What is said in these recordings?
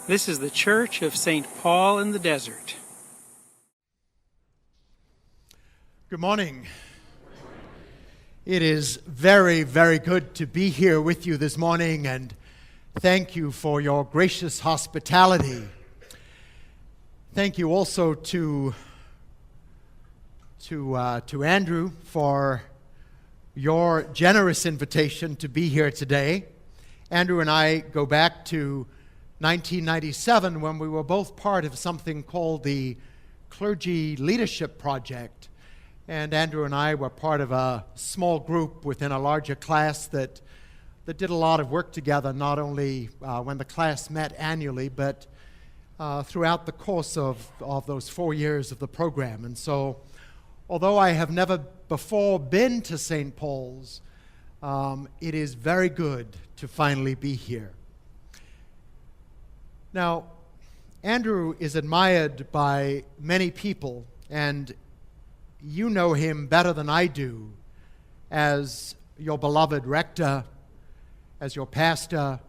This is the Church of St. Paul in the Desert. Good morning. It is very, very good to be here with you this morning, and thank you for your gracious hospitality. Thank you also to Andrew for your generous invitation to be here today. Andrew and I go back to 1997 when we were both part of something called the Clergy Leadership Project. And Andrew and I were part of a small group within a larger class that did a lot of work together, not only when the class met annually, but throughout the course of those 4 years of the program. And so, although I have never before been to St. Paul's, it is very good to finally be here. Now, Andrew is admired by many people, and you know him better than I do as your beloved rector, as your pastor,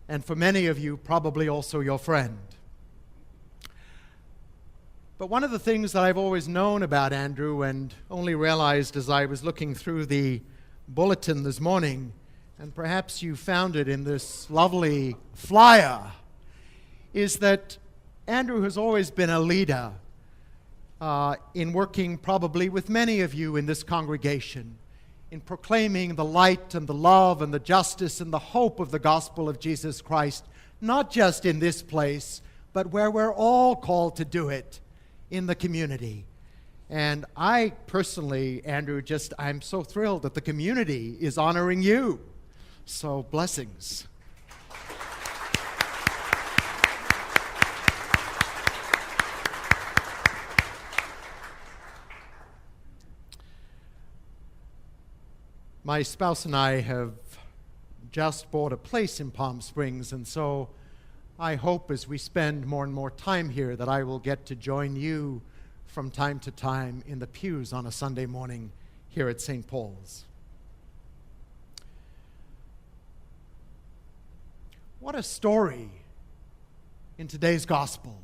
and for many of you, probably also your friend. But one of the things that I've always known about Andrew, and only realized as I was looking through the bulletin this morning, and perhaps you found it in this lovely flyer, is that Andrew has always been a leader in working probably with many of you in this congregation, in proclaiming the light and the love and the justice and the hope of the gospel of Jesus Christ, not just in this place, but where we're all called to do it in the community. And I personally, Andrew, I'm so thrilled that the community is honoring you. So blessings. My spouse and I have just bought a place in Palm Springs, and so I hope as we spend more and more time here that I will get to join you from time to time in the pews on a Sunday morning here at St. Paul's. What a story in today's gospel.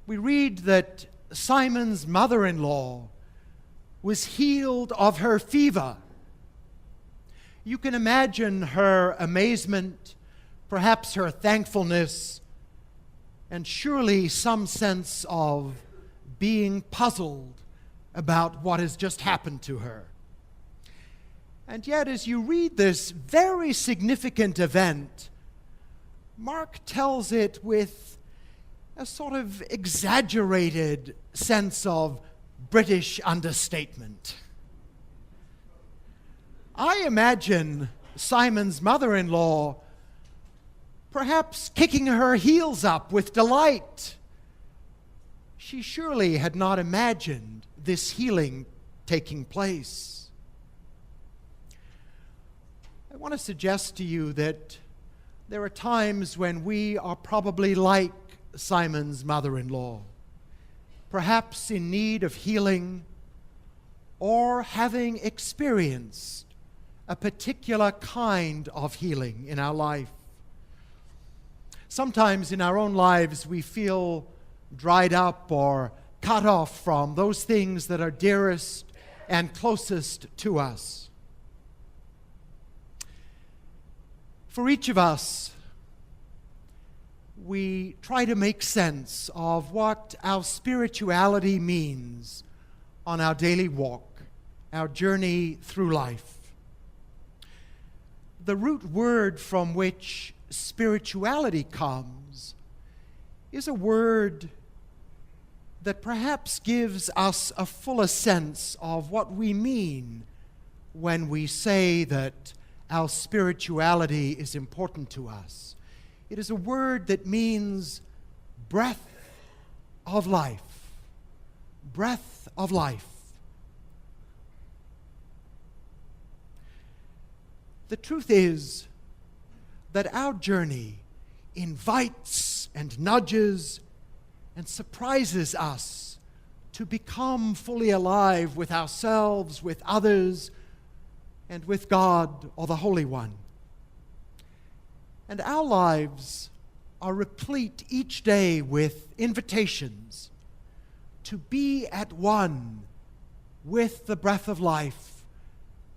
We read that Simon's mother-in-law was healed of her fever. You can imagine her amazement, perhaps her thankfulness, and surely some sense of being puzzled about what has just happened to her. And yet, as you read this very significant event, Mark tells it with a sort of exaggerated sense of British understatement. I imagine Simon's mother-in-law perhaps kicking her heels up with delight. She surely had not imagined this healing taking place. I want to suggest to you that there are times when we are probably like Simon's mother-in-law, perhaps in need of healing or having experienced a particular kind of healing in our life. Sometimes in our own lives we feel dried up or cut off from those things that are dearest and closest to us. For each of us, we try to make sense of what our spirituality means on our daily walk, our journey through life. The root word from which spirituality comes is a word that perhaps gives us a fuller sense of what we mean when we say that our spirituality is important to us. It is a word that means breath of life. Breath of life. The truth is that our journey invites and nudges and surprises us to become fully alive with ourselves, with others, and with God or the Holy One. And our lives are replete each day with invitations to be at one with the breath of life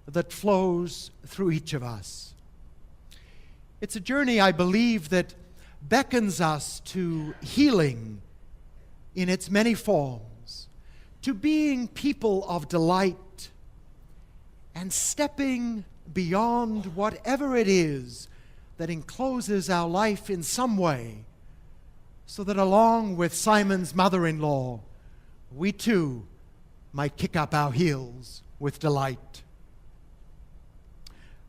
that flows through each of us. It's a journey, I believe, that beckons us to healing in its many forms, to being people of delight, and stepping beyond whatever it is that encloses our life in some way, so that along with Simon's mother-in-law, we too might kick up our heels with delight.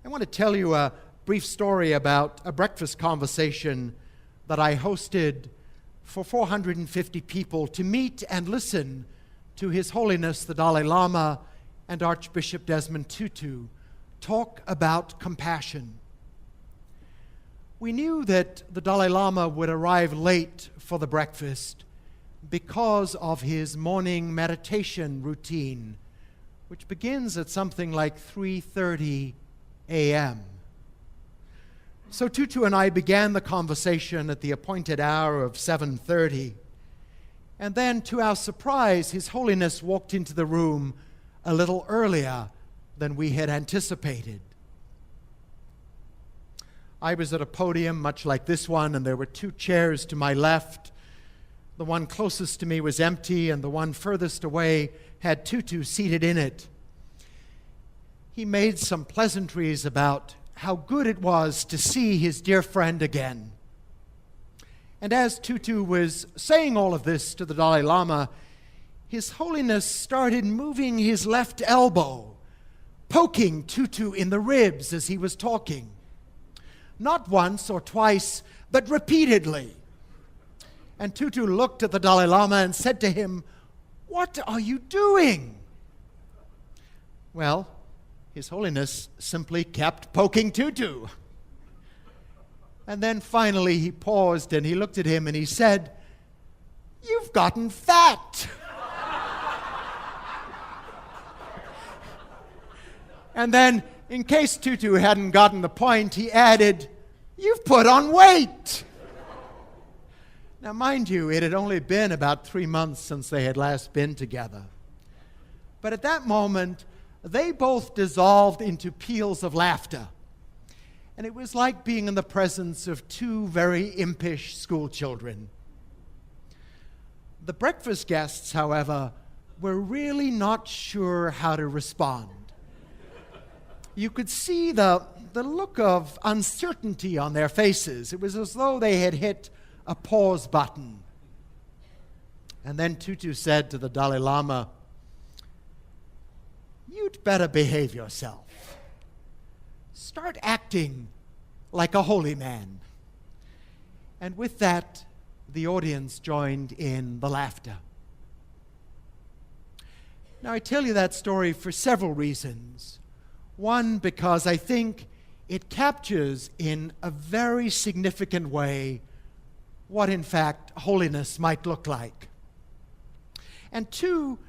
I want to tell you a brief story about a breakfast conversation that I hosted for 450 people to meet and listen to His Holiness the Dalai Lama and Archbishop Desmond Tutu talk about compassion. We knew that the Dalai Lama would arrive late for the breakfast because of his morning meditation routine, which begins at something like 3:30 a.m. So Tutu and I began the conversation at the appointed hour of 7:30. And then, to our surprise, His Holiness walked into the room a little earlier than we had anticipated. I was at a podium much like this one, and there were two chairs to my left. The one closest to me was empty, and the one furthest away had Tutu seated in it. He made some pleasantries about how good it was to see his dear friend again. And as Tutu was saying all of this to the Dalai Lama, His Holiness started moving his left elbow, poking Tutu in the ribs as he was talking. Not once or twice, but repeatedly. And Tutu looked at the Dalai Lama and said to him, "What are you doing?" Well, His Holiness simply kept poking Tutu. And then finally he paused and he looked at him and he said, "You've gotten fat." And then, in case Tutu hadn't gotten the point, he added, "You've put on weight." Now, mind you, it had only been about 3 months since they had last been together. But at that moment, they both dissolved into peals of laughter. And it was like being in the presence of two very impish school children. The breakfast guests, however, were really not sure how to respond. You could see the look of uncertainty on their faces. It was as though they had hit a pause button. And then Tutu said to the Dalai Lama, "You'd better behave yourself. Start acting like a holy man." And with that, the audience joined in the laughter. Now, I tell you that story for several reasons. One, because I think it captures in a very significant way what, in fact, holiness might look like. And two,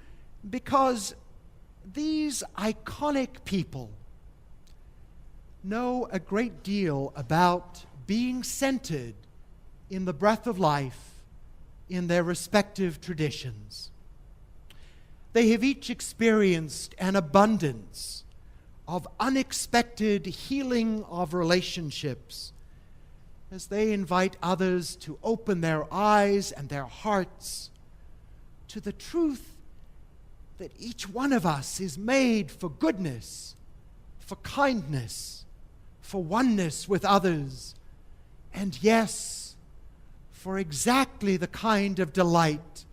because these iconic people know a great deal about being centered in the breath of life in their respective traditions. They have each experienced an abundance of unexpected healing of relationships as they invite others to open their eyes and their hearts to the truth that each one of us is made for goodness, for kindness, for oneness with others, and yes, for exactly the kind of delight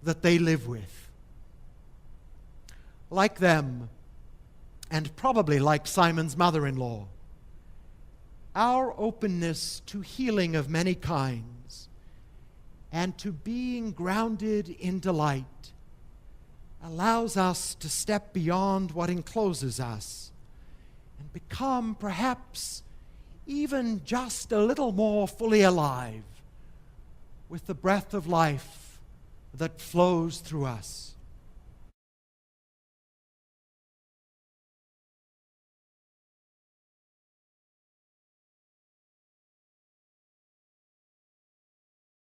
that they live with. Like them, and probably like Simon's mother-in-law, our openness to healing of many kinds and to being grounded in delight allows us to step beyond what encloses us and become perhaps even just a little more fully alive with the breath of life that flows through us.